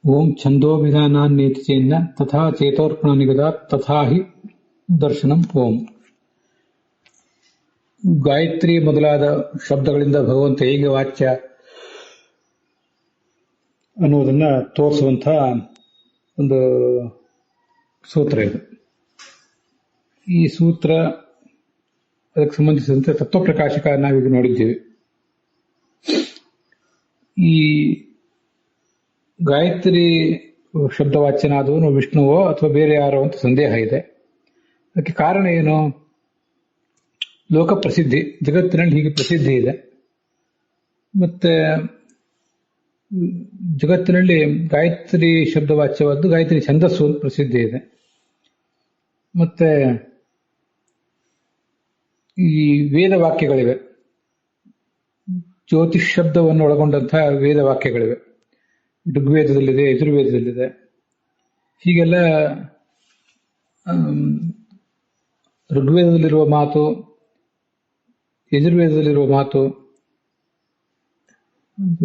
ಓಂ ಛಂದೋಭಿಧಾನಾನ್ನೇತಿ ಚೇನ್ನ ತಥಾ ಚೇತೋರ್ಪಣನಿಗದಾತ್ ತಥಾ ಹಿ ದರ್ಶನಂ. ಓಂ ಗಾಯತ್ರಿ ಮೊದಲಾದ ಶಬ್ದಗಳಿಂದ ಭಗವಂತ ಹೇಗೆ ವಾಚ್ಯ ಅನ್ನುವುದನ್ನ ತೋರಿಸುವಂತಹ ಒಂದು ಸೂತ್ರ ಇದು. ಈ ಸೂತ್ರ ಅದಕ್ಕೆ ಸಂಬಂಧಿಸಿದಂತೆ ತತ್ವಪ್ರಕಾಶಕ ನಾವೀಗ ನೋಡಿದ್ದೇವೆ. ಈ ಗಾಯತ್ರಿ ಶಬ್ದವಾಚ್ಯನಾದವನು ವಿಷ್ಣುವೋ ಅಥವಾ ಬೇರೆ ಯಾರೋ ಅಂತ ಸಂದೇಹ ಇದೆ. ಅದಕ್ಕೆ ಕಾರಣ ಏನು? ಲೋಕ ಪ್ರಸಿದ್ಧಿ, ಜಗತ್ತಿನಲ್ಲಿ ಹೀಗೆ ಪ್ರಸಿದ್ಧಿ ಇದೆ. ಮತ್ತೆ ಜಗತ್ತಿನಲ್ಲಿ ಗಾಯತ್ರಿ ಶಬ್ದವಾಚ್ಯವಾದ್ದು ಗಾಯತ್ರಿ ಛಂದಸ್ಸು ಅಂತ ಪ್ರಸಿದ್ಧಿ ಇದೆ. ಮತ್ತೆ ಈ ವೇದ ವಾಕ್ಯಗಳಿವೆ, ಜ್ಯೋತಿಷ್ ಶಬ್ದವನ್ನು ಒಳಗೊಂಡಂತಹ ವೇದ ವಾಕ್ಯಗಳಿವೆ. ಋಗ್ವೇದದಲ್ಲಿದೆ, ಯಜುರ್ವೇದದಲ್ಲಿದೆ. ಹೀಗೆಲ್ಲ ಋಗ್ವೇದದಲ್ಲಿರುವ ಮಾತು, ಯಜುರ್ವೇದದಲ್ಲಿರುವ ಮಾತು,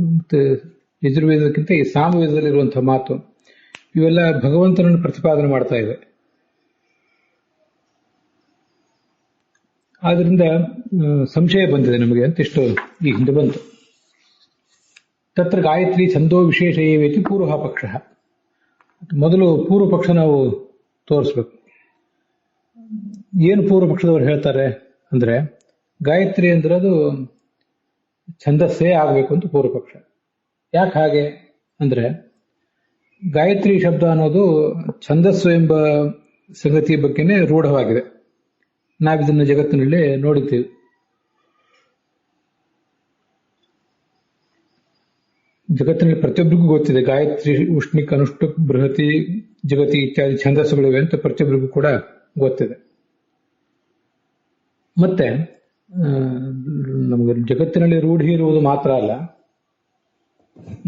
ಮತ್ತೆ ಯಜುರ್ವೇದಕ್ಕಿಂತ ಈ ಸಾಮವೇದದಲ್ಲಿರುವಂತಹ ಮಾತು, ಇವೆಲ್ಲ ಭಗವಂತನನ್ನು ಪ್ರತಿಪಾದನೆ ಮಾಡ್ತಾ ಇದೆ. ಆದ್ರಿಂದ ಸಂಶಯ ಬಂದಿದೆ ನಮಗೆ ಅಂತ ಇಷ್ಟು ಈ ಹಿಂದೆ ಬಂತು. ತತ್ರ ಗಾಯತ್ರಿ ಛಂದೋ ವಿಶೇಷ ಏವೇತಿ ಪೂರ್ವ ಪಕ್ಷ. ಮೊದಲು ಪೂರ್ವ ಪಕ್ಷ ನಾವು ತೋರಿಸ್ಬೇಕು. ಏನು ಪೂರ್ವ ಪಕ್ಷದವರು ಹೇಳ್ತಾರೆ ಅಂದ್ರೆ, ಗಾಯತ್ರಿ ಅಂದ್ರೆ ಅದು ಛಂದಸ್ಸೇ ಆಗಬೇಕು ಅಂತ ಪೂರ್ವ ಪಕ್ಷ. ಯಾಕೆ ಹಾಗೆ ಅಂದ್ರೆ, ಗಾಯತ್ರಿ ಶಬ್ದ ಅನ್ನೋದು ಛಂದಸ್ಸು ಎಂಬ ಸಂಗತಿಯ ಬಗ್ಗೆನೇ ರೂಢವಾಗಿದೆ. ನಾವಿದನ್ನು ಜಗತ್ತಿನಲ್ಲಿ ನೋಡಿದ್ದೇವೆ. ಜಗತ್ತಿನಲ್ಲಿ ಪ್ರತಿಯೊಬ್ಬರಿಗೂ ಗೊತ್ತಿದೆ ಗಾಯತ್ರಿ ಉಷ್ಣಿಕ್ ಅನುಷ್ಠುಕ್ ಬೃಹತಿ ಜಗತಿ ಇತ್ಯಾದಿ ಛಂದಸ್ಸುಗಳಿವೆ ಅಂತ ಪ್ರತಿಯೊಬ್ಬರಿಗೂ ಕೂಡ ಗೊತ್ತಿದೆ. ಮತ್ತೆ ನಮಗೆ ಜಗತ್ತಿನಲ್ಲಿ ರೂಢಿ ಇರುವುದು ಮಾತ್ರ ಅಲ್ಲ,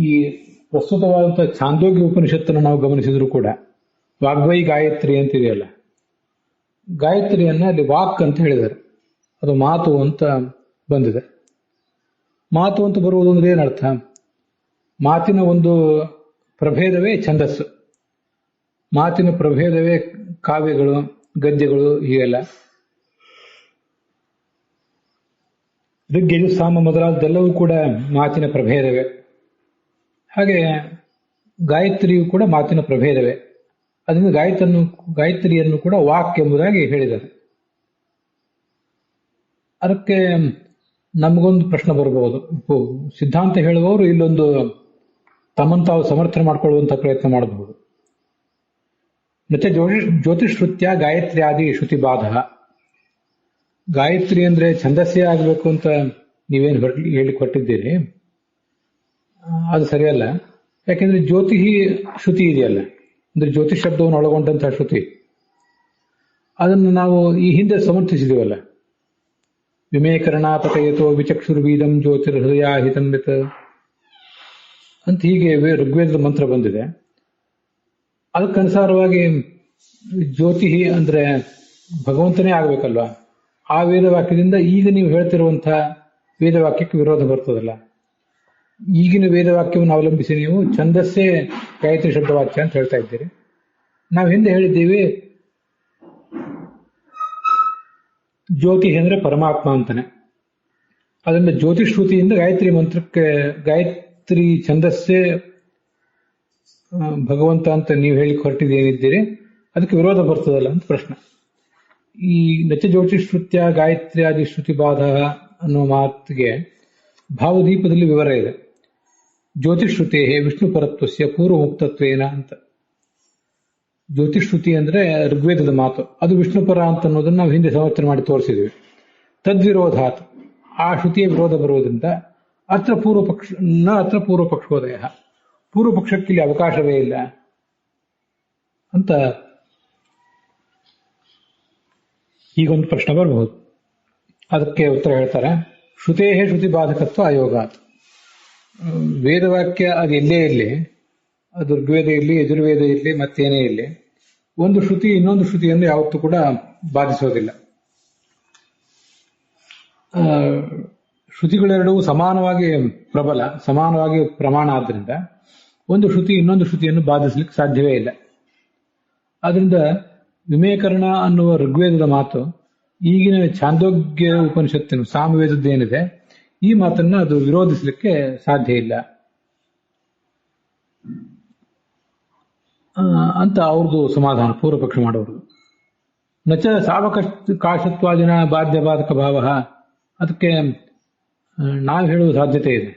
ಈ ಪ್ರಸ್ತುತವಾದಂತಹ ಛಾಂದೋಗ್ಯ ಉಪನಿಷತ್ತನ್ನು ನಾವು ಗಮನಿಸಿದ್ರು ಕೂಡ ವಾಗ್ವೈ ಗಾಯತ್ರಿ ಅಂತಿದೆಯಲ್ಲ, ಗಾಯತ್ರಿಯನ್ನ ಅಲ್ಲಿ ವಾಕ್ ಅಂತ ಹೇಳಿದ್ದಾರೆ. ಅದು ಮಾತು ಅಂತ ಬಂದಿದೆ. ಮಾತು ಅಂತ ಬರುವುದು ಅಂದ್ರೆ ಏನರ್ಥ? ಮಾತಿನ ಒಂದು ಪ್ರಭೇದವೇ ಛಂದಸ್ಸು, ಮಾತಿನ ಪ್ರಭೇದವೇ ಕಾವ್ಯಗಳು, ಗದ್ಯಗಳು, ಹೀಗೆಲ್ಲ. ಋಗ್ಯಜು ಸಾಮ ಮೊದಲಾದೆಲ್ಲವೂ ಕೂಡ ಮಾತಿನ ಪ್ರಭೇದವೇ. ಹಾಗೆ ಗಾಯತ್ರಿಯು ಕೂಡ ಮಾತಿನ ಪ್ರಭೇದವೇ. ಅದರಿಂದ ಗಾಯತ್ರಿಯನ್ನು ಕೂಡ ವಾಕ್ ಎಂಬುದಾಗಿ ಹೇಳಿದ್ದಾರೆ. ಅದಕ್ಕೆ ನಮಗೊಂದು ಪ್ರಶ್ನೆ ಬರಬಹುದು. ಸಿದ್ಧಾಂತ ಹೇಳುವವರು ಇಲ್ಲೊಂದು ತಮ್ಮನ್ನು ತಾವು ಸಮರ್ಥನೆ ಮಾಡಿಕೊಳ್ಳುವಂತಹ ಪ್ರಯತ್ನ ಮಾಡಬಹುದು. ಮತ್ತೆ ಜ್ಯೋತಿಶ್ರುತ್ಯ ಗಾಯತ್ರಿ ಆದಿ ಶ್ರುತಿ ಬಾಧ. ಗಾಯತ್ರಿ ಅಂದ್ರೆ ಛಂದಸ್ಸೇ ಆಗಬೇಕು ಅಂತ ನೀವೇನು ಹೇಳಿಕೊಟ್ಟಿದ್ದೀರಿ, ಅದು ಸರಿಯಲ್ಲ. ಯಾಕೆಂದ್ರೆ ಜ್ಯೋತಿ ಶ್ರುತಿ ಇದೆಯಲ್ಲ, ಅಂದ್ರೆ ಜ್ಯೋತಿಷ್ ಶಬ್ದವನ್ನು ಒಳಗೊಂಡಂತಹ ಶ್ರುತಿ, ಅದನ್ನು ನಾವು ಈ ಹಿಂದೆ ಸಮರ್ಥಿಸಿದೀವಲ್ಲ. ವಿಮೇಕರಣಾಪತಯತೋ ವಿಚಕ್ಷುರ್ವೀದಂ ಜ್ಯೋತಿರ್ಹೃದಯಾಹಿತನ್ವಿತ್ ಅಂತ ಹೀಗೆ ಋಗ್ವೇದದ ಮಂತ್ರ ಬಂದಿದೆ. ಅದಕ್ಕನುಸಾರವಾಗಿ ಜ್ಯೋತಿ ಅಂದ್ರೆ ಭಗವಂತನೇ ಆಗ್ಬೇಕಲ್ವಾ. ಆ ವೇದವಾಕ್ಯದಿಂದ ಈಗ ನೀವು ಹೇಳ್ತಿರುವಂತಹ ವೇದವಾಕ್ಯಕ್ಕೆ ವಿರೋಧ ಬರ್ತದಲ್ಲ. ಈಗಿನ ವೇದವಾಕ್ಯವನ್ನು ಅವಲಂಬಿಸಿ ನೀವು ಛಂದಸ್ಸೇ ಗಾಯತ್ರಿ ಶಬ್ದವಾಕ್ಯ ಅಂತ ಹೇಳ್ತಾ ಇದ್ದೀರಿ. ನಾವು ಹಿಂದೆ ಹೇಳಿದ್ದೀವಿ ಜ್ಯೋತಿ ಅಂದ್ರೆ ಪರಮಾತ್ಮ ಅಂತಾನೆ. ಅದರಿಂದ ಜ್ಯೋತಿಶ್ರುತಿಯಿಂದ ಗಾಯತ್ರಿ ಮಂತ್ರಕ್ಕೆ, ಗಾಯತ್ರಿ ಛಂದಸ್ಸೇ ಭಗವಂತ ಅಂತ ನೀವು ಹೇಳಿ ಹೊರಟಿದ್ದೇನಿದ್ದೀರಿ, ಅದಕ್ಕೆ ವಿರೋಧ ಬರ್ತದಲ್ಲ ಅಂತ ಪ್ರಶ್ನೆ. ಈ ನಚ ಜ್ಯೋತಿಶ್ರುತ್ಯ ಗಾಯತ್ರಿ ಆದಿ ಶ್ರುತಿ ಬಾಧ ಅನ್ನೋ ಮಾತಿಗೆ ಭಾವದೀಪದಲ್ಲಿ ವಿವರ ಇದೆ. ಜ್ಯೋತಿಶ್ರುತೇ ವಿಷ್ಣು ಪರತ್ವಸ್ಯ ಪೂರ್ವ ಮುಕ್ತತ್ವೇನ ಅಂತ. ಜ್ಯೋತಿಶ್ರುತಿ ಅಂದ್ರೆ ಋಗ್ವೇದದ ಮಾತು, ಅದು ವಿಷ್ಣುಪರ ಅಂತ ಅನ್ನೋದನ್ನ ನಾವು ಹಿಂದೆ ಸಮರ್ಥನೆ ಮಾಡಿ ತೋರಿಸಿದ್ವಿ. ತದ್ವಿರೋಧಾತ್, ಆ ಶ್ರುತಿಯ ವಿರೋಧ ಬರುವುದರಿಂದ ಅತ್ರ ಪೂರ್ವ ಪಕ್ಷೋದಯ, ಪೂರ್ವ ಪಕ್ಷಕ್ಕೆ ಇಲ್ಲಿ ಅವಕಾಶವೇ ಇಲ್ಲ ಅಂತ ಈಗೊಂದು ಪ್ರಶ್ನೆ ಬರಬಹುದು. ಅದಕ್ಕೆ ಉತ್ತರ ಹೇಳ್ತಾರೆ, ಶ್ರುತೇ ಶ್ರುತಿ ಬಾಧಕತ್ವ ಅಯೋಗಾತ್. ವೇದವಾಕ್ಯ ಅದು ಎಲ್ಲೇ ಇರಲಿ, ಅದು ಋಗ್ವೇದ ಇರಲಿ, ಯಜುರ್ವೇದ ಇರಲಿ, ಮತ್ತೇನೇ ಇರಲಿ, ಒಂದು ಶ್ರುತಿ ಇನ್ನೊಂದು ಶ್ರುತಿಯನ್ನು ಯಾವತ್ತೂ ಕೂಡ ಬಾಧಿಸೋದಿಲ್ಲ. ಶ್ರುತಿಗಳೆರಡೂ ಸಮಾನವಾಗಿ ಪ್ರಬಲ, ಸಮಾನವಾಗಿ ಪ್ರಮಾಣ. ಆದ್ದರಿಂದ ಒಂದು ಶ್ರುತಿ ಇನ್ನೊಂದು ಶ್ರುತಿಯನ್ನು ಬಾಧಿಸಲಿಕ್ಕೆ ಸಾಧ್ಯವೇ ಇಲ್ಲ. ಆದ್ರಿಂದ ವಿಮೇಕರಣ ಅನ್ನುವ ಋಗ್ವೇದದ ಮಾತು ಈಗಿನ ಛಾಂದೋಗ್ಯ ಉಪನಿಷತ್ತಿನ ಸಾಮವೇದದ್ದೇನಿದೆ ಈ ಮಾತನ್ನ ಅದು ವಿರೋಧಿಸಲಿಕ್ಕೆ ಸಾಧ್ಯ ಇಲ್ಲ ಅಂತ ಅವ್ರದ್ದು ಸಮಾಧಾನ, ಪೂರ್ವ ಪಕ್ಷ ಮಾಡೋರು. ನಚ ಸಾವಕಾಶತ್ವಾದಿನ ಬಾಧ್ಯ ಬಾಧಕ ಭಾವ, ಅದಕ್ಕೆ ನಾವು ಹೇಳುವ ಸಾಧ್ಯತೆ ಇದೆ.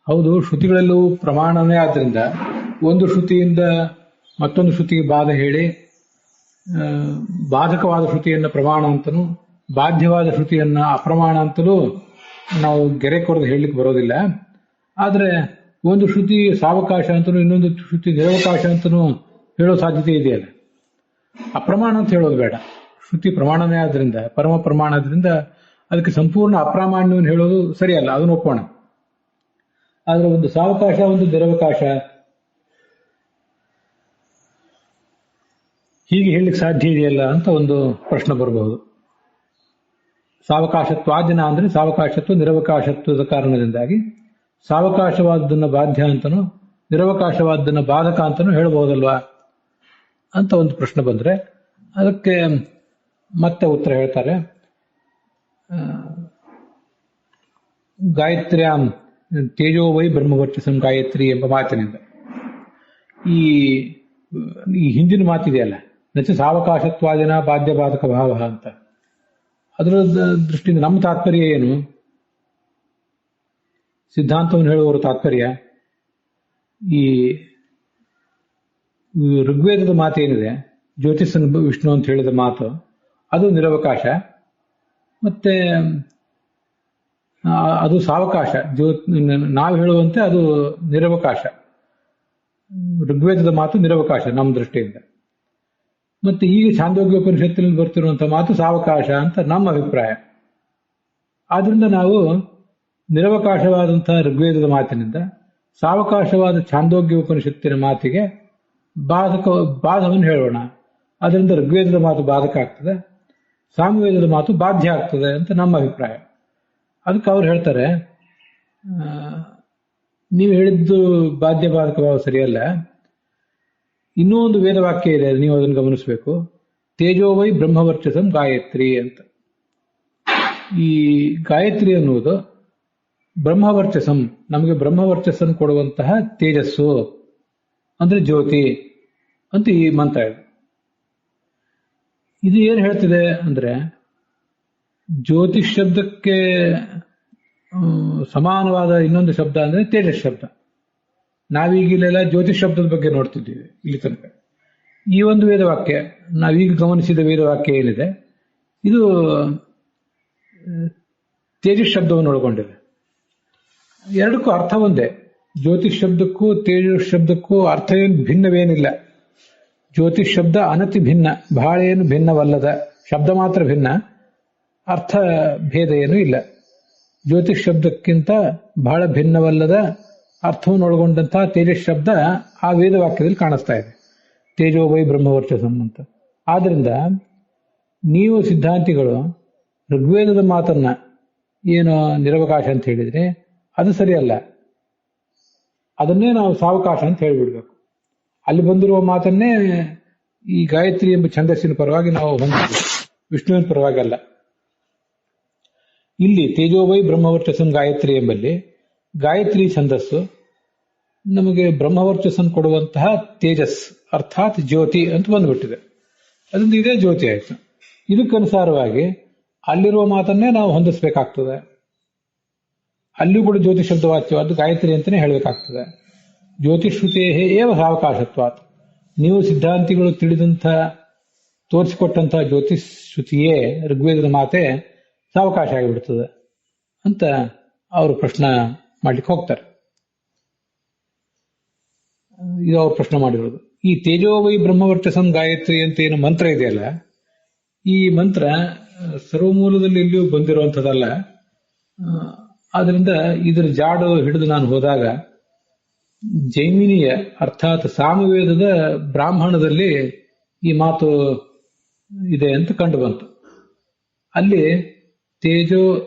ಹೌದು, ಶ್ರುತಿಗಳೆಲ್ಲವೂ ಪ್ರಮಾಣನೇ ಆದ್ದರಿಂದ ಒಂದು ಶ್ರುತಿಯಿಂದ ಮತ್ತೊಂದು ಶ್ರುತಿಗೆ ಬಾಧ ಹೇಳಿ ಬಾಧಕವಾದ ಶ್ರುತಿಯನ್ನ ಪ್ರಮಾಣ ಅಂತನೂ ಬಾಧ್ಯವಾದ ಶ್ರುತಿಯನ್ನ ಅಪ್ರಮಾಣ ಅಂತಲೂ ನಾವು ಗೆರೆ ಕೊರೆದು ಹೇಳಲಿಕ್ಕೆ ಬರೋದಿಲ್ಲ. ಆದರೆ ಒಂದು ಶ್ರುತಿ ಸಾವಕಾಶ ಅಂತನೂ ಇನ್ನೊಂದು ಶ್ರುತಿ ನಿರವಕಾಶ ಅಂತನೂ ಹೇಳೋ ಸಾಧ್ಯತೆ ಇದೆಯಲ್ಲ. ಅಪ್ರಮಾಣ ಅಂತ ಹೇಳೋದು ಬೇಡ. ಶ್ರುತಿ ಪ್ರಮಾಣನೇ ಆದ್ರಿಂದ, ಪರಮ ಪ್ರಮಾಣ ಆದ್ರಿಂದ ಅದಕ್ಕೆ ಸಂಪೂರ್ಣ ಅಪ್ರಾಮಾಣ್ಯವನ್ನು ಹೇಳೋದು ಸರಿಯಲ್ಲ, ಅದನ್ನು ಒಪ್ಪೋಣ. ಆದ್ರೆ ಒಂದು ಸಾವಕಾಶ ಒಂದು ನಿರವಕಾಶ ಹೀಗೆ ಹೇಳಲಿಕ್ಕೆ ಸಾಧ್ಯ ಇದೆಯಲ್ಲ ಅಂತ ಒಂದು ಪ್ರಶ್ನೆ ಬರಬಹುದು. ಸಾವಕಾಶತ್ವಾದಿನ ಅಂದ್ರೆ ಸಾವಕಾಶತ್ವ ನಿರವಕಾಶತ್ವದ ಕಾರಣದಿಂದಾಗಿ ಸಾವಕಾಶವಾದದ್ದನ್ನ ಬಾಧ್ಯ ಅಂತನೂ ನಿರವಕಾಶವಾದದ್ದನ್ನ ಬಾಧಕ ಅಂತನೂ ಹೇಳಬಹುದಲ್ವಾ ಅಂತ ಒಂದು ಪ್ರಶ್ನೆ ಬಂದ್ರೆ ಅದಕ್ಕೆ ಮತ್ತೆ ಉತ್ತರ ಹೇಳ್ತಾರೆ. ಗಾಯತ್ರ್ಯಾಂ ತೇಜೋ ವೈ ಬ್ರಹ್ಮವರ್ಚಸಂ ಗಾಯತ್ರಿ ಎಂಬ ಮಾತಿನಿಂದ ಈ ಹಿಂದಿನ ಮಾತಿದೆಯಲ್ಲ, ನಚ ಸಾವಕಾಶತ್ವಾದಿನ ಬಾಧ್ಯ ಬಾಧಕ ಭಾವ ಅಂತ, ಅದರ ದೃಷ್ಟಿಯಿಂದ ನಮ್ಮ ತಾತ್ಪರ್ಯ ಏನು? ಸಿದ್ಧಾಂತವನ್ನು ಹೇಳುವವರ ತಾತ್ಪರ್ಯ ಈ ಋಗ್ವೇದದ ಮಾತೇನಿದೆ, ಜ್ಯೋತಿಷನ್ ವಿಷ್ಣು ಅಂತ ಹೇಳಿದ ಮಾತು, ಅದು ನಿರವಕಾಶ, ಮತ್ತೆ ಅದು ಸಾವಕಾಶ. ನಾವು ಹೇಳುವಂತೆ ಅದು ನಿರವಕಾಶ. ಋಗ್ವೇದದ ಮಾತು ನಿರವಕಾಶ ನಮ್ಮ ದೃಷ್ಟಿಯಿಂದ. ಮತ್ತೆ ಈಗ ಛಾಂದೋಗ್ಯ ಉಪನಿಷತ್ತಿನಲ್ಲಿ ಬರ್ತಿರುವಂತಹ ಮಾತು ಸಾವಕಾಶ ಅಂತ ನಮ್ಮ ಅಭಿಪ್ರಾಯ. ಆದ್ರಿಂದ ನಾವು ನಿರವಕಾಶವಾದಂತಹ ಋಗ್ವೇದದ ಮಾತಿನಿಂದ ಸಾವಕಾಶವಾದ ಛಾಂದೋಗ್ಯ ಉಪನಿಷತ್ತಿನ ಮಾತಿಗೆ ಬಾಧವನ್ನು ಹೇಳೋಣ. ಅದರಿಂದ ಋಗ್ವೇದದ ಮಾತು ಬಾಧಕ ಆಗ್ತದೆ, ಸಾಮವೇದದ ಮಾತು ಬಾಧ್ಯ ಆಗ್ತದೆ ಅಂತ ನಮ್ಮ ಅಭಿಪ್ರಾಯ. ಅದಕ್ಕೆ ಅವ್ರು ಹೇಳ್ತಾರೆ, ನೀವು ಹೇಳಿದ್ದು ಬಾಧ್ಯ ಬಾಧಕ ಭಾವ ಸರಿಯಲ್ಲ, ಇನ್ನೂ ಒಂದು ವೇದವಾಕ್ಯ ಇದೆ, ನೀವು ಅದನ್ನು ಗಮನಿಸಬೇಕು. ತೇಜೋವೈ ಬ್ರಹ್ಮವರ್ಚಸಂ ಗಾಯತ್ರಿ ಅಂತ. ಈ ಗಾಯತ್ರಿ ಅನ್ನುವುದು ಬ್ರಹ್ಮವರ್ಚಸಂ, ನಮಗೆ ಬ್ರಹ್ಮವರ್ಚಸ್ಸನ್ನು ಕೊಡುವಂತಹ ತೇಜಸ್ಸು ಅಂದ್ರೆ ಜ್ಯೋತಿ ಅಂತ ಈ ಮಂತ್ರ ಇದೆ. ಇದು ಏನು ಹೇಳ್ತಿದೆ ಅಂದ್ರೆ, ಜ್ಯೋತಿಷ್ ಶಬ್ದಕ್ಕೆ ಸಮಾನವಾದ ಇನ್ನೊಂದು ಶಬ್ದ ಅಂದ್ರೆ ತೇಜಸ್ ಶಬ್ದ. ನಾವೀಗಿಲ್ಲೆಲ್ಲ ಜ್ಯೋತಿಷ್ ಶಬ್ದದ ಬಗ್ಗೆ ನೋಡ್ತಿದ್ದೀವಿ ಇಲ್ಲಿ ತನಕ. ಈ ಒಂದು ವೇದವಾಕ್ಯ, ನಾವೀಗ ಗಮನಿಸಿದ ವೇದವಾಕ್ಯ ಏನಿದೆ, ಇದು ತೇಜಸ್ ಶಬ್ದವನ್ನು ಒಳಗೊಂಡಿದೆ. ಎರಡಕ್ಕೂ ಅರ್ಥ ಒಂದೇ. ಜ್ಯೋತಿಷ್ ಶಬ್ದಕ್ಕೂ ತೇಜಸ್ ಶಬ್ದಕ್ಕೂ ಅರ್ಥ ಏನು ಭಿನ್ನವೇನಿಲ್ಲ. ಜ್ಯೋತಿಷ್ ಶಬ್ದ ಅನತಿ ಭಿನ್ನ, ಬಹಳ ಏನು ಭಿನ್ನವಲ್ಲದ ಶಬ್ದ, ಮಾತ್ರ ಭಿನ್ನ, ಅರ್ಥ ಭೇದ ಏನೂ ಇಲ್ಲ. ಜ್ಯೋತಿಷ್ ಶಬ್ದಕ್ಕಿಂತ ಬಹಳ ಭಿನ್ನವಲ್ಲದ ಅರ್ಥವನ್ನು ಒಳಗೊಂಡಂತಹ ತೇಜಸ್ ಶಬ್ದ ಆ ವೇದವಾಕ್ಯದಲ್ಲಿ ಕಾಣಿಸ್ತಾ ಇದೆ, ತೇಜೋ ವೈ ಬ್ರಹ್ಮವರ್ಚಸಂ ಅಂತ. ಆದ್ರಿಂದ ನೀವು ಸಿದ್ಧಾಂತಿಗಳು ಋಗ್ವೇದದ ಮಾತನ್ನ ಏನು ನಿರವಕಾಶ ಅಂತ ಹೇಳಿದ್ರೆ ಅದು ಸರಿಯಲ್ಲ, ಅದನ್ನೇ ನಾವು ಸಾವಕಾಶ ಅಂತ ಹೇಳಿಬಿಡ್ಬೇಕು. ಅಲ್ಲಿ ಬಂದಿರುವ ಮಾತನ್ನೇ ಈ ಗಾಯತ್ರಿ ಎಂಬ ಛಂದಸ್ಸಿನ ಪರವಾಗಿ ನಾವು ಹೊಂದಿದ್ವಿ, ವಿಷ್ಣುವಿನ ಪರವಾಗಿ ಅಲ್ಲ. ಇಲ್ಲಿ ತೇಜೋವೈ ಬ್ರಹ್ಮವರ್ಚಸಂ ಗಾಯತ್ರಿ ಎಂಬಲ್ಲಿ ಗಾಯತ್ರಿ ಛಂದಸ್ಸು ನಮಗೆ ಬ್ರಹ್ಮವರ್ಚಸ್ಸನ್ನು ಕೊಡುವಂತಹ ತೇಜಸ್ ಅರ್ಥಾತ್ ಜ್ಯೋತಿ ಅಂತ ಬಂದ್ಬಿಟ್ಟಿದೆ. ಅದರಿಂದ ಇದೇ ಜ್ಯೋತಿ ಆಯ್ತು. ಇದಕ್ಕನುಸಾರವಾಗಿ ಅಲ್ಲಿರುವ ಮಾತನ್ನೇ ನಾವು ಹೊಂದಿಸ್ಬೇಕಾಗ್ತದೆ. ಅಲ್ಲಿಯೂ ಕೂಡ ಜ್ಯೋತಿಷ್ ಶಬ್ದವಾಚ್ಯವಾದ್ದು ಗಾಯತ್ರಿ ಅಂತಾನೆ ಹೇಳಬೇಕಾಗ್ತದೆ. ಜ್ಯೋತಿಶ್ರುತೇ ಏವ ಸಾವಕಾಶತ್ವಾತ್, ನೀವು ಸಿದ್ಧಾಂತಿಗಳು ತಿಳಿದಂಥ ತೋರಿಸಿಕೊಟ್ಟಂತಹ ಜ್ಯೋತಿಷ್ ಶ್ರುತಿಯೇ ಋಗ್ವೇದದ ಮಾತೆ ಸಾವಕಾಶ ಆಗಿಬಿಡ್ತದೆ ಅಂತ ಅವರು ಪ್ರಶ್ನೆ ಮಾಡ್ಲಿಕ್ಕೆ ಹೋಗ್ತಾರೆ. ಇದು ಅವ್ರು ಪ್ರಶ್ನೆ ಮಾಡಿರೋದು. ಈ ತೇಜೋವೈ ಬ್ರಹ್ಮವರ್ಚಸಂ ಗಾಯತ್ರಿ ಅಂತ ಏನು ಮಂತ್ರ ಇದೆಯಲ್ಲ, ಈ ಮಂತ್ರ ಸರ್ವಮೂಲದಲ್ಲಿ ಎಲ್ಲಿಯೂ ಬಂದಿರುವಂಥದ್ದಲ್ಲ. ಆದ್ರಿಂದ ಇದರ ಜಾಡು ಹಿಡಿದು ನಾನು ಹೋದಾಗ ಜೈಮಿನಿಯ ಅರ್ಥಾತ್ ಸಾಮವೇದದ ಬ್ರಾಹ್ಮಣದಲ್ಲಿ ಈ ಮಾತು ಇದೆ ಅಂತ ಕಂಡು ಬಂತು. ಅಲ್ಲಿ ತೇಜೋ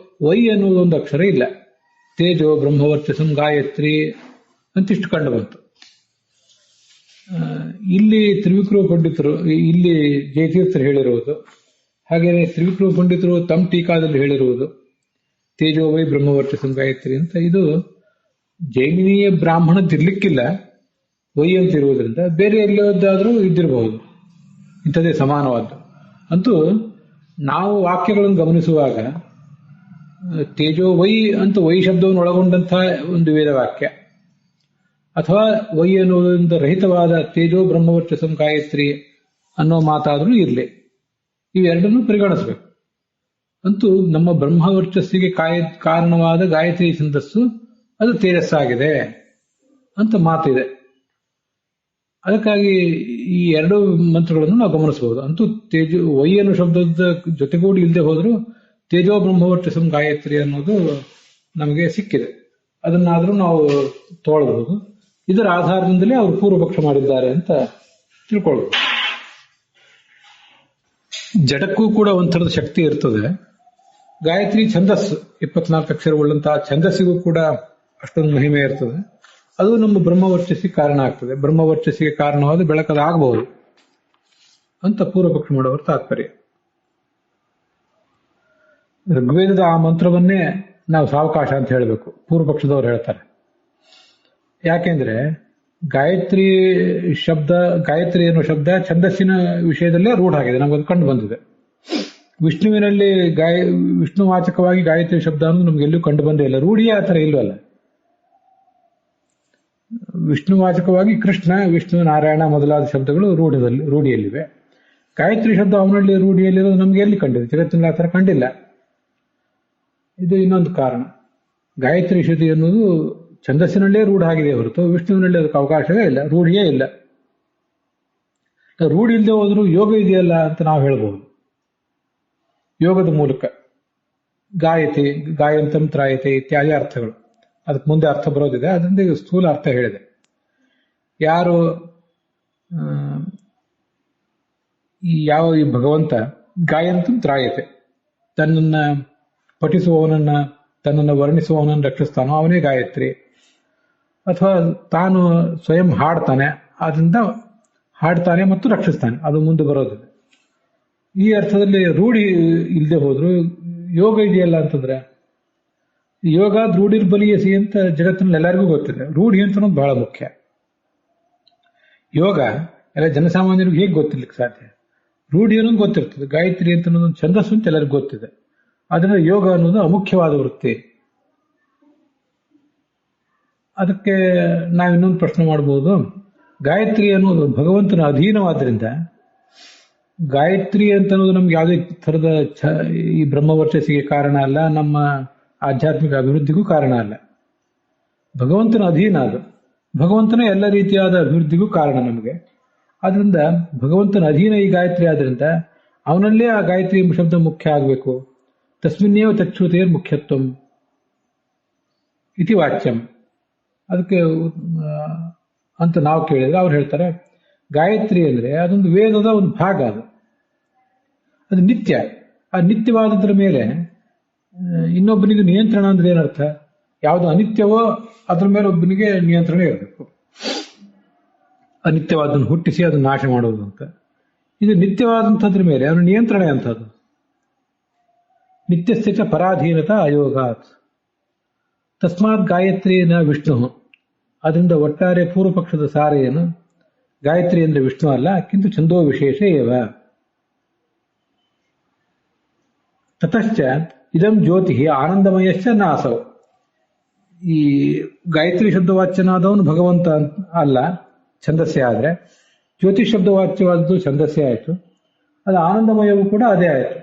ವೈ ಅನ್ನುವುದೊಂದು ಅಕ್ಷರ ಇಲ್ಲ, ತೇಜೋ ಬ್ರಹ್ಮವರ್ಚಸಂ ಗಾಯತ್ರಿ ಅಂತಿಷ್ಟು ಕಂಡು ಬಂತು. ಇಲ್ಲಿ ತ್ರಿವಿಕ್ರಮ ಪಂಡಿತರು, ಇಲ್ಲಿ ಜಯತೀರ್ಥರು ಹೇಳಿರುವುದು, ಹಾಗೆಯೇ ತ್ರಿವಿಕ್ರಮ ಪಂಡಿತರು ತಮ್ಮ ಟೀಕಾದಲ್ಲಿ ಹೇಳಿರುವುದು ತೇಜೋವೈ ಬ್ರಹ್ಮವರ್ಚಸಂ ಗಾಯತ್ರಿ ಅಂತ. ಇದು ಜೈಮಿನಿಯ ಬ್ರಾಹ್ಮಣದಿರ್ಲಿಕ್ಕಿಲ್ಲ, ವೈ ಅಂತ ಇರುವುದರಿಂದ ಬೇರೆ ಎಲ್ಲದಾದ್ರೂ ಇದ್ದಿರಬಹುದು, ಇಂಥದೇ ಸಮಾನವಾದ್ದು. ಅಂತೂ ನಾವು ವಾಕ್ಯಗಳನ್ನು ಗಮನಿಸುವಾಗ ತೇಜೋ ವೈ ಅಂತ ವೈ ಶಬ್ದವನ್ನು ಒಳಗೊಂಡಂತಹ ಒಂದು ವೇದವಾಕ್ಯ, ಅಥವಾ ವೈ ಅನ್ನುವುದರಿಂದ ರಹಿತವಾದ ತೇಜೋ ಬ್ರಹ್ಮವರ್ಚಸಂ ಗಾಯತ್ರಿ ಅನ್ನೋ ಮಾತಾದರೂ ಇರಲಿ, ಇವೆರಡನ್ನೂ ಪರಿಗಣಿಸಬೇಕು. ಅಂತೂ ನಮ್ಮ ಬ್ರಹ್ಮವರ್ಚಸ್ಸಿಗೆ ಕಾರಣವಾದ ಗಾಯತ್ರಿ ಛಂದಸ್ಸು ಅದು ತೇಜಸ್ಸಾಗಿದೆ ಅಂತ ಮಾತಿದೆ. ಅದಕ್ಕಾಗಿ ಈ ಎರಡು ಮಂತ್ರಗಳನ್ನು ನಾವು ಗಮನಿಸಬಹುದು. ಅಂತೂ ತೇಜೋ ವೈ ಅನ್ನೋ ಶಬ್ದದ ಜೊತೆಗೂಡಿ ಇಲ್ಲದೆ ಹೋದರೂ ತೇಜೋ ಬ್ರಹ್ಮವರ್ಚಸಂ ಗಾಯತ್ರಿ ಅನ್ನೋದು ನಮಗೆ ಸಿಕ್ಕಿದೆ. ಅದನ್ನಾದರೂ ನಾವು ತಗೊಳ್ಬಹುದು. ಇದರ ಆಧಾರದಿಂದಲೇ ಅವರು ಪೂರ್ವಪಕ್ಷ ಮಾಡಿದ್ದಾರೆ ಅಂತ ತಿಳ್ಕೊಳ್ಬಹುದು. ಜಡಕ್ಕೂ ಕೂಡ ಒಂಥರದ ಶಕ್ತಿ ಇರ್ತದೆ. ಗಾಯತ್ರಿ ಛಂದಸ್ಸು 24 ಅಕ್ಷರವುಳ್ಳಂತಹ ಛಂದಸ್ಸಿಗೂ ಕೂಡ ಅಷ್ಟೊಂದು ಮಹಿಮೆ ಇರ್ತದೆ. ಅದು ನಮ್ಮ ಬ್ರಹ್ಮವರ್ಚಸ್ಸಿಗೆ ಕಾರಣ ಆಗ್ತದೆ. ಬ್ರಹ್ಮವರ್ಚಸ್ಸಿಗೆ ಕಾರಣವಾದ ಬೆಳಕದಾಗಬಹುದು ಅಂತ ಪೂರ್ವಪಕ್ಷ ಮಾಡುವವರ ತಾತ್ಪರ್ಯ. ಋಗ್ವೇದದ ಆ ಮಂತ್ರವನ್ನೇ ನಾವು ಸಾವಕಾಶ ಅಂತ ಹೇಳಬೇಕು, ಪೂರ್ವಪಕ್ಷದವರು ಹೇಳ್ತಾರೆ. ಯಾಕೆಂದ್ರೆ ಗಾಯತ್ರಿ ಅನ್ನೋ ಶಬ್ದ ಛಂದಸ್ಸಿನ ವಿಷಯದಲ್ಲೇ ರೂಢ ಆಗಿದೆ, ನಮಗದು ಕಂಡು ಬಂದಿದೆ. ವಿಷ್ಣುವಿನಲ್ಲಿ ವಿಷ್ಣುವಾಚಕವಾಗಿ ಗಾಯತ್ರಿ ಶಬ್ದ ಅನ್ನೋದು ನಮ್ಗೆ ಎಲ್ಲೂ ಕಂಡು ಬಂದೇ ಇಲ್ಲ, ರೂಢಿಯೇ ಆ ಥರ ಇಲ್ವಲ್ಲ. ವಿಷ್ಣುವಾಚಕವಾಗಿ ಕೃಷ್ಣ, ವಿಷ್ಣು, ನಾರಾಯಣ ಮೊದಲಾದ ಶಬ್ದಗಳು ರೂಢಿಯಲ್ಲಿವೆ. ಗಾಯತ್ರಿ ಶಬ್ದ ಅವನಲ್ಲಿ ರೂಢಿಯಲ್ಲಿರೋದು ನಮ್ಗೆ ಎಲ್ಲಿ ಕಂಡಿದೆ? ಜಗತ್ತಿನಲ್ಲಿ ಆ ಥರ ಕಂಡಿಲ್ಲ. ಇದು ಇನ್ನೊಂದು ಕಾರಣ. ಗಾಯತ್ರಿ ಶ್ರುತಿ ಅನ್ನೋದು ಛಂದಸ್ಸಿನಲ್ಲೇ ರೂಢ ಆಗಿದೆ ಹೊರತು ವಿಷ್ಣುವಿನಲ್ಲಿ ಅದಕ್ಕೆ ಅವಕಾಶವೇ ಇಲ್ಲ, ರೂಢಿಯೇ ಇಲ್ಲ. ರೂಢಿ ಇಲ್ಲದೆ ಹೋದ್ರೂ ಯೋಗ ಇದೆಯಲ್ಲ ಅಂತ ನಾವು ಹೇಳ್ಬೋದು. ಯೋಗದ ಮೂಲಕ ಗಾಯತಿ, ಗಾಯಂತಂ ತ್ರಾಯತೆ ಇತ್ಯಾದಿ ಅರ್ಥಗಳು, ಅದಕ್ಕೆ ಮುಂದೆ ಅರ್ಥ ಬರೋದಿದೆ, ಅದರಿಂದ ಈಗ ಸ್ಥೂಲ ಅರ್ಥ ಹೇಳಿದೆ. ಯಾರು ಈ ಭಗವಂತ ಗಾಯಂತಂ ತ್ರಾಯತೆ, ತನ್ನನ್ನ ಪಠಿಸುವವನನ್ನ, ತನ್ನನ್ನು ವರ್ಣಿಸುವವನನ್ನು ರಕ್ಷಿಸ್ತಾನೋ ಅವನೇ ಗಾಯತ್ರಿ. ಅಥವಾ ತಾನು ಸ್ವಯಂ ಹಾಡ್ತಾನೆ, ಅದರಿಂದ ಹಾಡ್ತಾನೆ ಮತ್ತು ರಕ್ಷಿಸ್ತಾನೆ, ಅದು ಮುಂದೆ ಬರೋದಿದೆ. ಈ ಅರ್ಥದಲ್ಲಿ ರೂಢಿ ಇಲ್ಲದೆ ಹೋದ್ರು ಯೋಗ ಇದೆಯಲ್ಲ ಅಂತಂದ್ರೆ, ಯೋಗ ರೂಢಿರ್ ಬಲಿಯಸಿ ಅಂತ ಜಗತ್ತಿನಲ್ಲಿ ಎಲ್ಲರಿಗೂ ಗೊತ್ತಿದೆ. ರೂಢಿ ಅಂತ ಅನ್ನೋದು ಬಹಳ ಮುಖ್ಯ. ಯೋಗ ಎಲ್ಲ ಜನಸಾಮಾನ್ಯರಿಗೆ ಹೇಗೆ ಗೊತ್ತಿರ್ಲಿಕ್ಕೆ ಸಾಧ್ಯ? ರೂಢಿ ಅನ್ನೋದು ಗೊತ್ತಿರ್ತದೆ. ಗಾಯತ್ರಿ ಅಂತ ಅನ್ನೋದು ಛಂದಸ್ಸು ಅಂತ ಎಲ್ಲರಿಗೂ ಗೊತ್ತಿದೆ. ಅದರಿಂದ ಯೋಗ ಅನ್ನೋದು ಅಮುಖ್ಯವಾದ ವೃತ್ತಿ. ಅದಕ್ಕೆ ನಾವು ಇನ್ನೊಂದು ಪ್ರಶ್ನೆ ಮಾಡಬಹುದು. ಗಾಯತ್ರಿ ಅನ್ನೋದು ಭಗವಂತನ ಅಧೀನವಾದ್ರಿಂದ, ಗಾಯತ್ರಿ ಅಂತ ಅನ್ನೋದು ನಮ್ಗೆ ಯಾವುದೇ ಥರದ ಈ ಬ್ರಹ್ಮವರ್ಚಸ್ಸಿಗೆ ಕಾರಣ ಅಲ್ಲ, ನಮ್ಮ ಆಧ್ಯಾತ್ಮಿಕ ಅಭಿವೃದ್ಧಿಗೂ ಕಾರಣ ಅಲ್ಲ. ಭಗವಂತನ ಅಧೀನ ಅದು. ಭಗವಂತನ ಎಲ್ಲ ರೀತಿಯಾದ ಅಭಿವೃದ್ಧಿಗೂ ಕಾರಣ ನಮಗೆ. ಆದ್ರಿಂದ ಭಗವಂತನ ಅಧೀನ ಈ ಗಾಯತ್ರಿ ಆದ್ರಿಂದ ಅವನಲ್ಲೇ ಆ ಗಾಯತ್ರಿ ಎಂಬ ಶಬ್ದ ಮುಖ್ಯ ಆಗಬೇಕು. ತಸ್ಮಿನ್ನೇವ ತಚ್ಛ್ರುತೇರ್ ಮುಖ್ಯತ್ವಂ ಇತಿ ವಾಚ್ಯಂ. ಅದಕ್ಕೆ ಅಂತ ನಾವು ಕೇಳಿದ್ರೆ ಅವ್ರು ಹೇಳ್ತಾರೆ, ಗಾಯತ್ರಿ ಅಂದ್ರೆ ಅದೊಂದು ವೇದದ ಒಂದು ಭಾಗ, ಅದು ನಿತ್ಯ. ಆ ನಿತ್ಯವಾದದ್ರ ಮೇಲೆ ಇನ್ನೊಬ್ಬನಿಗೆ ನಿಯಂತ್ರಣ ಅಂದ್ರೆ ಏನರ್ಥ? ಯಾವುದು ಅನಿತ್ಯವೋ ಅದ್ರ ಮೇಲೆ ಒಬ್ಬನಿಗೆ ನಿಯಂತ್ರಣ ಇರಬೇಕು. ಅನಿತ್ಯವಾದನ್ನು ಹುಟ್ಟಿಸಿ ಅದನ್ನು ನಾಶ ಮಾಡೋದು ಅಂತ. ಇದು ನಿತ್ಯವಾದಂಥದ್ರ ಮೇಲೆ ಅವನ ನಿಯಂತ್ರಣ ಎಂಥದ್ದು? ನಿತ್ಯಸ್ಥಿತ ಪರಾಧೀನತ ಅಯೋಗಾತ್ ತಸ್ಮಾತ್ ಗಾಯತ್ರಿನ ವಿಷ್ಣು. ಅದರಿಂದ ಒಟ್ಟಾರೆ ಪೂರ್ವಪಕ್ಷದ ಸಾರ ಏನು? ಗಾಯತ್ರಿ ಅಂದ್ರೆ ವಿಷ್ಣು ಅಲ್ಲ, ಕಿಂತು ಛಂದೋ ವಿಶೇಷ ಏವ. ತತಶ್ಚ ಇದಂ ಜ್ಯೋತಿ ಆನಂದಮಯಶ್ಚ ನಾಸೌ. ಈ ಗಾಯತ್ರಿ ಶಬ್ದವಾಚ್ಯನಾದವನು ಭಗವಂತ ಅಲ್ಲ, ಛಂದಸ್ಸೆ ಆದ್ರೆ. ಜ್ಯೋತಿ ಶಬ್ದವಾಚ್ಯವಾದದ್ದು ಛಂದಸ್ಸೆ ಆಯಿತು, ಅದು ಆನಂದಮಯವೂ ಕೂಡ ಅದೇ ಆಯಿತು.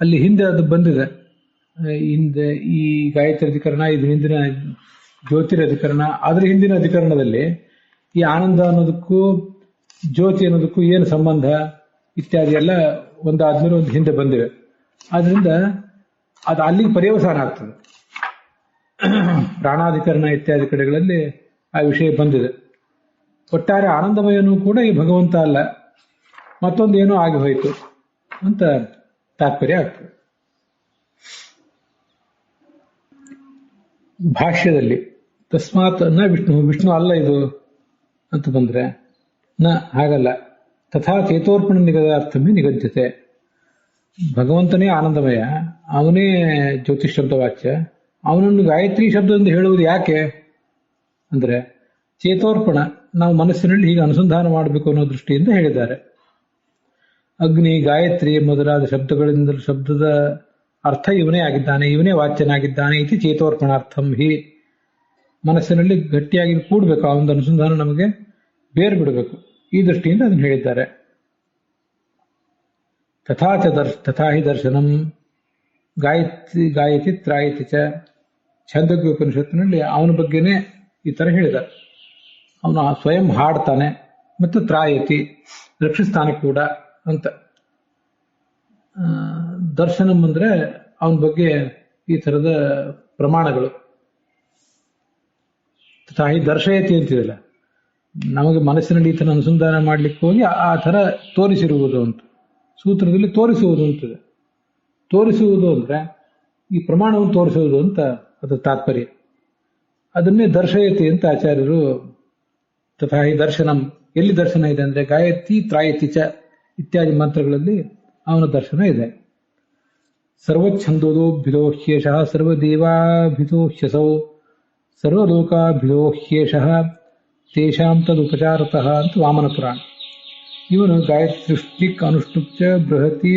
ಅಲ್ಲಿ ಹಿಂದೆ ಅದು ಬಂದಿದೆ. ಹಿಂದೆ ಈ ಗಾಯತ್ರಿ ಅಧಿಕರಣ, ಇದು ಹಿಂದಿನ ಜ್ಯೋತಿರ ಅಧಿಕರಣ. ಅದ್ರ ಹಿಂದಿನ ಅಧಿಕರಣದಲ್ಲಿ ಈ ಆನಂದ ಅನ್ನೋದಕ್ಕೂ ಜ್ಯೋತಿ ಅನ್ನೋದಕ್ಕೂ ಏನು ಸಂಬಂಧ ಇತ್ಯಾದಿ ಎಲ್ಲ ಒಂದಾದ್ಮೇಲೆ ಒಂದು ಹಿಂದೆ ಬಂದಿವೆ. ಆದ್ರಿಂದ ಅದು ಅಲ್ಲಿಗೆ ಪರ್ಯವಸಾನ ಆಗ್ತದೆ. ಪ್ರಾಣಾಧಿಕರಣ ಇತ್ಯಾದಿ ಕಡೆಗಳಲ್ಲಿ ಆ ವಿಷಯ ಬಂದಿದೆ. ಒಟ್ಟಾರೆ ಆನಂದಮಯನೂ ಕೂಡ ಈ ಭಗವಂತ ಅಲ್ಲ, ಮತ್ತೊಂದು ಏನೋ ಆಗಿ ಹೋಯಿತು ಅಂತ ತಾತ್ಪರ್ಯ ಆಗ್ತದೆ. ಭಾಷ್ಯದಲ್ಲಿ ತಸ್ಮಾತ್ ನ ವಿಷ್ಣು, ವಿಷ್ಣು ಅಲ್ಲ ಇದು ಅಂತ ಬಂದ್ರೆ ನ ಹಾಗಲ್ಲ. ತಥಾ ಚೇತೋರ್ಪಣ ನಿಗದಾರ್ಥಮೇ ನಿಗದ್ಯತೆ. ಭಗವಂತನೇ ಆನಂದಮಯ, ಅವನೇ ಜ್ಯೋತಿಷ್ ಶಬ್ದ ವಾಚ್ಯ, ಅವನನ್ನು ಗಾಯತ್ರಿ ಶಬ್ದದಿಂದ ಹೇಳುವುದು ಯಾಕೆ ಅಂದ್ರೆ ಚೇತೋರ್ಪಣ, ನಾವು ಮನಸ್ಸಿನಲ್ಲಿ ಹೀಗೆ ಅನುಸಂಧಾನ ಮಾಡಬೇಕು ಅನ್ನೋ ದೃಷ್ಟಿಯಿಂದ ಹೇಳಿದ್ದಾರೆ. ಅಗ್ನಿ, ಗಾಯತ್ರಿ ಮೊದಲಾದ ಶಬ್ದಗಳಿಂದ ಶಬ್ದದ ಅರ್ಥ ಇವನೇ ಆಗಿದ್ದಾನೆ, ಇವನೇ ವಾಚ್ಯನಾಗಿದ್ದಾನೆ. ಇತಿ ಚೇತೋರ್ಪಣಾರ್ಥಂ ಹಿ. ಮನಸ್ಸಿನಲ್ಲಿ ಗಟ್ಟಿಯಾಗಿ ಕೂಡಬೇಕು, ಆ ಒಂದು ಅನುಸಂಧಾನ ನಮಗೆ ಬೇರು ಬಿಡಬೇಕು. ಈ ದೃಷ್ಟಿಯಿಂದ ಅದನ್ನು ಹೇಳಿದ್ದಾರೆ. ತಥಾ ಹಿ ದರ್ಶನಂ ಗಾಯತಿ ತ್ರಾಯತಿ ಚ. ಛಾಂದೋಗ್ಯ ಉಪನಿಷತ್ತಿನಲ್ಲಿ ಅವನ ಬಗ್ಗೆನೇ ಈ ತರ ಹೇಳಿದ್ದಾರೆ. ಅವನು ಸ್ವಯಂ ಹಾಡ್ತಾನೆ ಮತ್ತು ತ್ರಾಯತಿ, ರಕ್ಷಿಸ್ತಾನೆ ಕೂಡ ಅಂತ. ದರ್ಶನಂ ಅಂದ್ರೆ ಅವನ ಬಗ್ಗೆ ಈ ತರದ ಪ್ರಮಾಣಗಳು. ತಥಾ ಹಿ ದರ್ಶಯತಿ ಅಂತಿದೆಯಲ್ಲ, ನಮಗೆ ಮನಸ್ಸಿನಲ್ಲಿ ಈ ತರ ಅನುಸಂಧಾನ ಮಾಡ್ಲಿಕ್ಕೆ ಹೋಗಿ ಆ ತರ ತೋರಿಸಿರುವುದು ಅಂತ. ಸೂತ್ರದಲ್ಲಿ ತೋರಿಸುವುದು ಅಂತಿದೆ. ತೋರಿಸುವುದು ಅಂದ್ರೆ ಈ ಪ್ರಮಾಣವನ್ನು ತೋರಿಸುವುದು ಅಂತ ಅದರ ತಾತ್ಪರ್ಯ. ಅದನ್ನೇ ದರ್ಶಯತಿ ಅಂತ ಆಚಾರ್ಯರು ತಥಾ ಹಿ ದರ್ಶನಂ. ಎಲ್ಲಿ ದರ್ಶನ ಇದೆ ಅಂದ್ರೆ ಗಾಯತ್ರಿ ತ್ರಾಯತಿ ಚ ಇತ್ಯಾದಿ ಮಂತ್ರಗಳಲ್ಲಿ ಅವನ ದರ್ಶನ ಇದೆ. ಸರ್ವಚ್ಛಂದೋಭಿಲೋಹ್ಯೇಷಃ ಸರ್ವದೇವಾಭಿಲೋಹ್ಯಸೌ ಸರ್ವಲೋಕಾಭಿಲೋಹ್ಯೇಷಃ ತೇಷಾಂ ತದುಪಚಾರತಃ ಅಂತ ವಾಮನ ಪುರಾಣ. ಇವನು ಗಾಯತ್ರಿಷ್ಟಿಕ್ ಅನುಷ್ಠುಪ್ ಚ ಬೃಹತಿ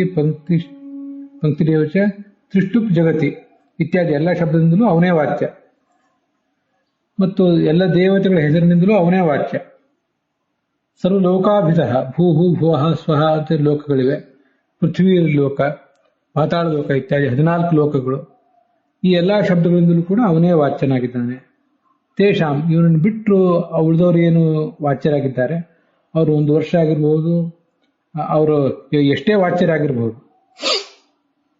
ಪಂಕ್ತಿರೇವಚ ತ್ರಿಷ್ಟುಪ್ ಜಗತಿ ಇತ್ಯಾದಿ ಎಲ್ಲ ಶಬ್ದದಿಂದಲೂ ಅವನೇ ವಾಚ್ಯ, ಮತ್ತು ಎಲ್ಲ ದೇವತೆಗಳ ಹೆಸರಿನಿಂದಲೂ ಅವನೇ ವಾಚ್ಯ. ಸರ್ವಲೋಕಾಭಿಧ, ಭೂಹು ಭುವಃ ಸ್ವಹ ಅಂತ ಲೋಕಗಳಿವೆ. ಪೃಥ್ವಿ ಲೋಕ, ಪಾತಾಳ ಲೋಕ ಇತ್ಯಾದಿ 14 ಲೋಕಗಳು. ಈ ಎಲ್ಲಾ ಶಬ್ದಗಳಿಂದಲೂ ಕೂಡ ಅವನೇ ವಾಚ್ಯನಾಗಿದ್ದಾನೆ. ತೇಷಾಂ, ಇವನನ್ನು ಬಿಟ್ಟರು ಉಳಿದವರು ಏನು ವಾಚ್ಯರಾಗಿದ್ದಾರೆ, ಅವರು 1 ವರ್ಷ ಆಗಿರ್ಬೋದು, ಅವರು ಎಷ್ಟೇ ವಾಚ್ಯರಾಗಿರ್ಬೋದು.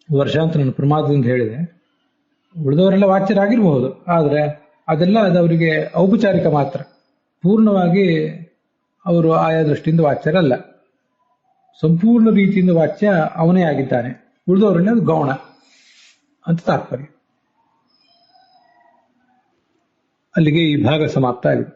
ವರ್ಷ ಅಂತ ನಾನು ಪ್ರಮಾದದಿಂದ ಹೇಳಿದೆ. ಉಳಿದವರೆಲ್ಲ ವಾಚ್ಯರಾಗಿರ್ಬಹುದು, ಆದರೆ ಅದೆಲ್ಲ ಅವರಿಗೆ ಔಪಚಾರಿಕ ಮಾತ್ರ. ಪೂರ್ಣವಾಗಿ ಅವರು ಆಯಾ ದೃಷ್ಟಿಯಿಂದ ವಾಚ್ಯರಲ್ಲ. ಸಂಪೂರ್ಣ ರೀತಿಯಿಂದ ವಾಚ್ಯ ಅವನೇ ಆಗಿದ್ದಾನೆ. ಉಳಿದವರೆಲ್ಲ ಅದು ಗೌಣ ಅಂತ ತಾತ್ಪರ್ಯ. ಅಲ್ಲಿಗೆ ಈ ಭಾಗ ಸಮಾಪ್ತ ಆಗಿದೆ.